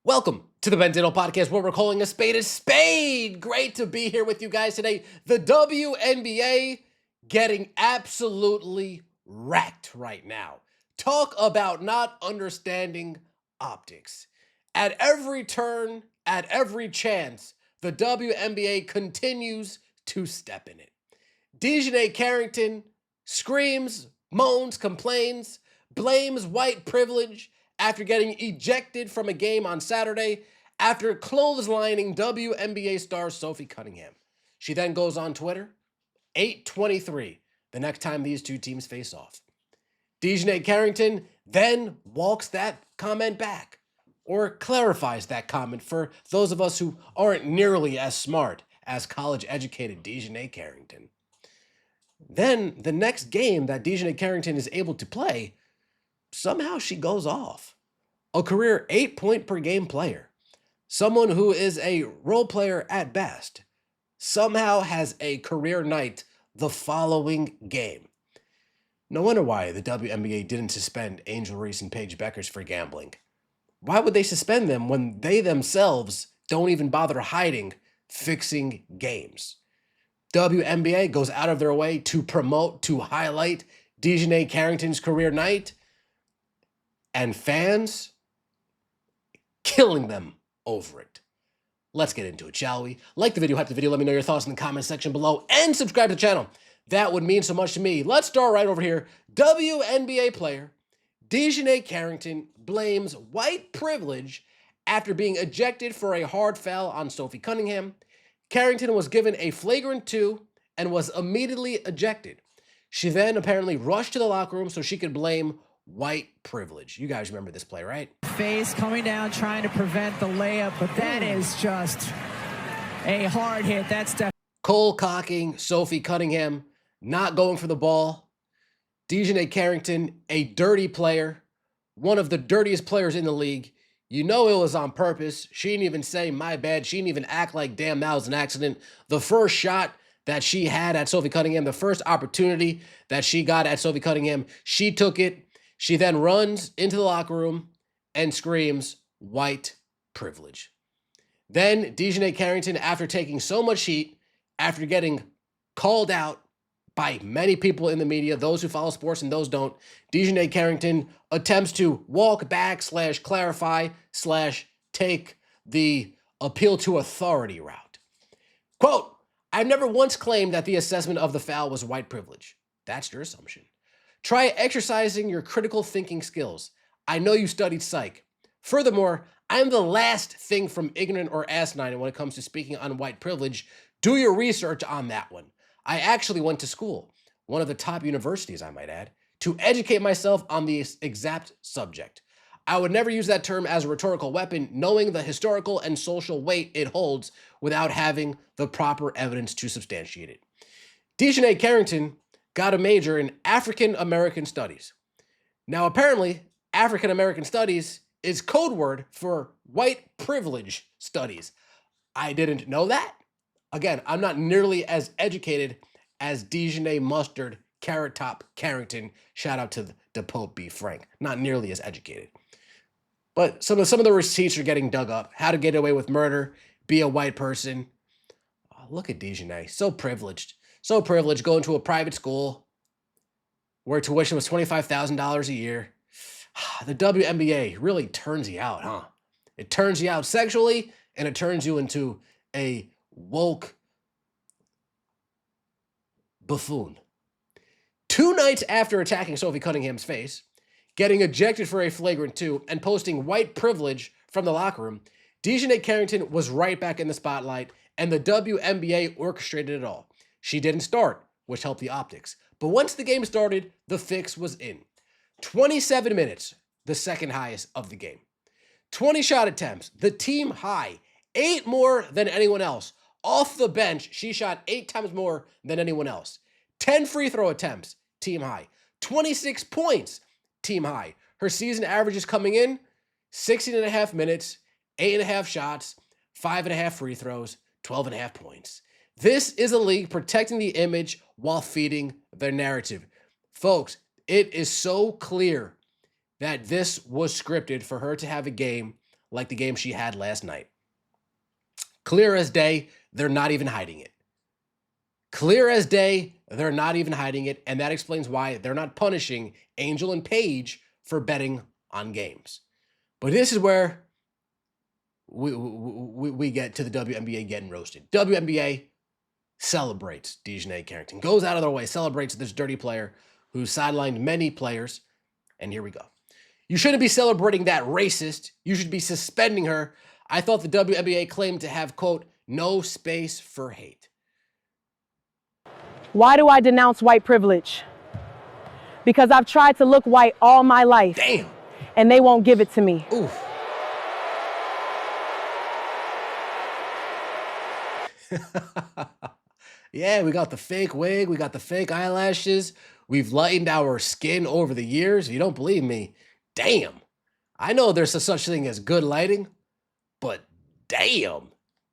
Welcome to the Benzino Podcast, where we're calling a spade. Great to be here with you guys today. The WNBA getting absolutely wrecked right now. Talk about not understanding optics. At every turn, at every chance, the WNBA continues to step in it. Dejanay Carrington screams, moans, complains, blames white privilege after getting ejected from a game on Saturday after clotheslining WNBA star Sophie Cunningham. She then goes on Twitter, 8:23, the next time these two teams face off. Dejanay Carrington then walks that comment back or clarifies that comment for those of us who aren't nearly as smart as college-educated Dejanay Carrington. Then the next game that Dejanay Carrington is able to play, somehow she goes off. A career 8-point per game player, someone who is a role player at best, somehow has a career night the following game. No wonder why the WNBA didn't suspend Angel Reese and Paige Beckers for gambling. Why would they suspend them when they themselves don't even bother hiding fixing games? WNBA goes out of their way to promote, to highlight Dejanay Carrington's career night, and fans killing them over it. Let's get into it, shall we? Like the video, hype the video, let me know your thoughts in the comment section below, and subscribe to the channel. That would mean so much to me. Let's start right over here. WNBA player Dejanay Carrington blames white privilege after being ejected for a hard foul on Sophie Cunningham. Carrington was given a flagrant 2 and was immediately ejected. She then apparently rushed to the locker room so she could blame white privilege. You guys remember this play, right? Face coming down, trying to prevent the layup, but that is just a hard hit. That's definitely Cole cocking, Sophie Cunningham not going for the ball. Dejanay Carrington, a dirty player, one of the dirtiest players in the league. You know it was on purpose. She didn't even say, my bad. She didn't even act like, damn, that was an accident. The first shot that she had at Sophie Cunningham, the first opportunity that she got at Sophie Cunningham, she took it. She then runs into the locker room and screams, white privilege. Then Dejanay Carrington, after taking so much heat, after getting called out by many people in the media, those who follow sports and those don't, Dejanay Carrington attempts to walk back / clarify / take the appeal to authority route. Quote, I've never once claimed that the assessment of the foul was white privilege. That's your assumption. Try exercising your critical thinking skills. I know you studied psych. Furthermore, I'm the last thing from ignorant or asinine when it comes to speaking on white privilege. Do your research on that one. I actually went to school, one of the top universities, I might add, to educate myself on the exact subject. I would never use that term as a rhetorical weapon, knowing the historical and social weight it holds without having the proper evidence to substantiate it. Dejanay Carrington got a major in African American Studies. Now, apparently, African American Studies is code word for white privilege studies. I didn't know that. Again, I'm not nearly as educated as Dejanay Mustard Carrot Top Carrington. Shout out to the Pope B. Frank. Not nearly as educated. But some of the receipts are getting dug up. How to get away with murder, be a white person. Oh, look at Dejanay, so privileged. So privileged, going to a private school where tuition was $25,000 a year. The WNBA really turns you out, huh? It turns you out sexually, and it turns you into a woke buffoon. 2 nights after attacking Sophie Cunningham's face, getting ejected for a flagrant 2, and posting white privilege from the locker room, Dejanay Carrington was right back in the spotlight, and the WNBA orchestrated it all. She didn't start, which helped the optics. But once the game started, the fix was in. 27 minutes, the second highest of the game. 20 shot attempts, the team high, 8 more than anyone else. Off the bench, she shot 8 times more than anyone else. 10 free throw attempts, team high. 26 points, team high. Her season averages coming in, 16.5 minutes, 8.5 shots, 5.5 free throws, 12.5 points. This is a league protecting the image while feeding their narrative. Folks, it is so clear that this was scripted for her to have a game like the game she had last night. Clear as day, they're not even hiding it. Clear as day, they're not even hiding it, and that explains why they're not punishing Angel and Paige for betting on games. But this is where we get to the WNBA getting roasted. WNBA celebrates DiJonai Carrington, goes out of their way, celebrates this dirty player who sidelined many players, and here we go. You shouldn't be celebrating that racist. You should be suspending her. I thought the WNBA claimed to have, quote, no space for hate. Why do I denounce white privilege? Because I've tried to look white all my life. Damn. And they won't give it to me. Oof. Yeah, we got the fake wig. We got the fake eyelashes. We've lightened our skin over the years. If you don't believe me, damn. I know there's a such thing as good lighting, but damn.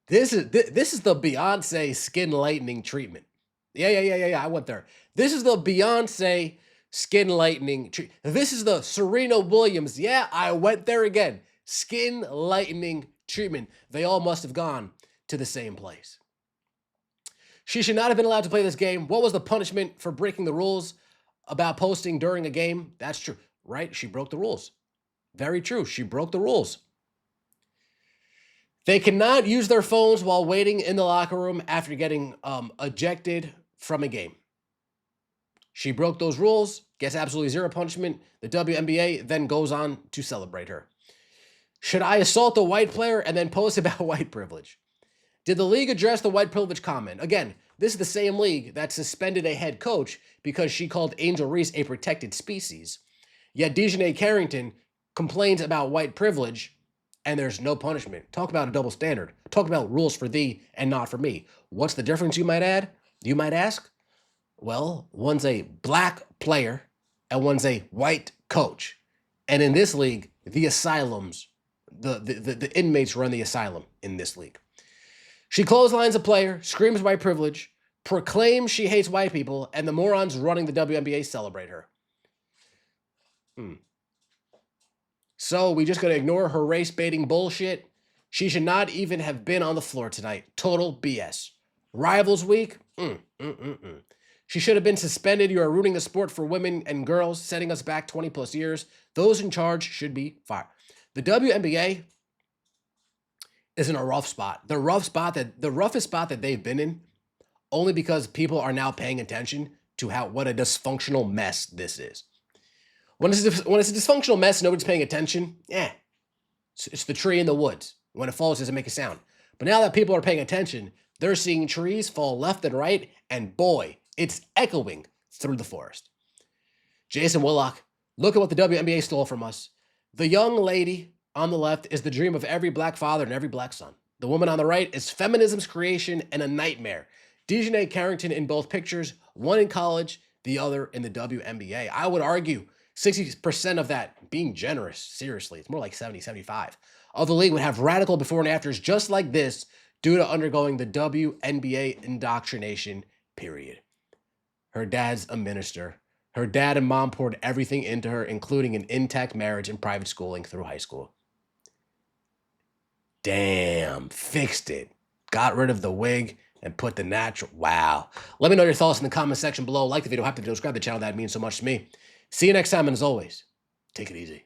This is the Beyonce skin lightening treatment. Yeah. I went there. This is the Beyonce skin lightening treatment. This is the Serena Williams. Yeah, I went there again. Skin lightening treatment. They all must have gone to the same place. She should not have been allowed to play this game. What was the punishment for breaking the rules about posting during a game? That's true, right? She broke the rules. Very true. She broke the rules. They cannot use their phones while waiting in the locker room after getting ejected from a game. She broke those rules, gets absolutely zero punishment. The WNBA then goes on to celebrate her. Should I assault a white player and then post about white privilege? Did the league address the white privilege comment? Again, this is the same league that suspended a head coach because she called Angel Reese a protected species. Yet DiJonai Carrington complains about white privilege and there's no punishment. Talk about a double standard. Talk about rules for thee and not for me. What's the difference, you might add? You might ask? Well, one's a black player and one's a white coach. And in this league, the asylums, the inmates run the asylum in this league. She clotheslines a player, screams white privilege, proclaims she hates white people, and the morons running the WNBA celebrate her. So we just gonna ignore her race-baiting bullshit? She should not even have been on the floor tonight. Total BS. Rivals week? She should have been suspended. You are ruining the sport for women and girls, setting us back 20 plus years. Those in charge should be fired. The WNBA is in a rough spot. The roughest spot that they've been in, only because people are now paying attention to what a dysfunctional mess this is. When it's a dysfunctional mess, nobody's paying attention. It's the tree in the woods. When it falls, it doesn't make a sound. But now that people are paying attention, they're seeing trees fall left and right, and boy, it's echoing through the forest. Jason Willock, look at what the WNBA stole from us. The young lady on the left is the dream of every black father and every black son. The woman on the right is feminism's creation and a nightmare. DiJonai Carrington in both pictures, one in college, the other in the WNBA. I would argue 60% of that, being generous, seriously, it's more like 70, 75, of the league would have radical before and afters just like this due to undergoing the WNBA indoctrination, period. Her dad's a minister. Her dad and mom poured everything into her, including an intact marriage and private schooling through high school. Damn, fixed it. Got rid of the wig and put the natural. Wow. Let me know your thoughts in the comment section below. Like the video, subscribe to the channel. That means so much to me. See you next time, and as always, take it easy.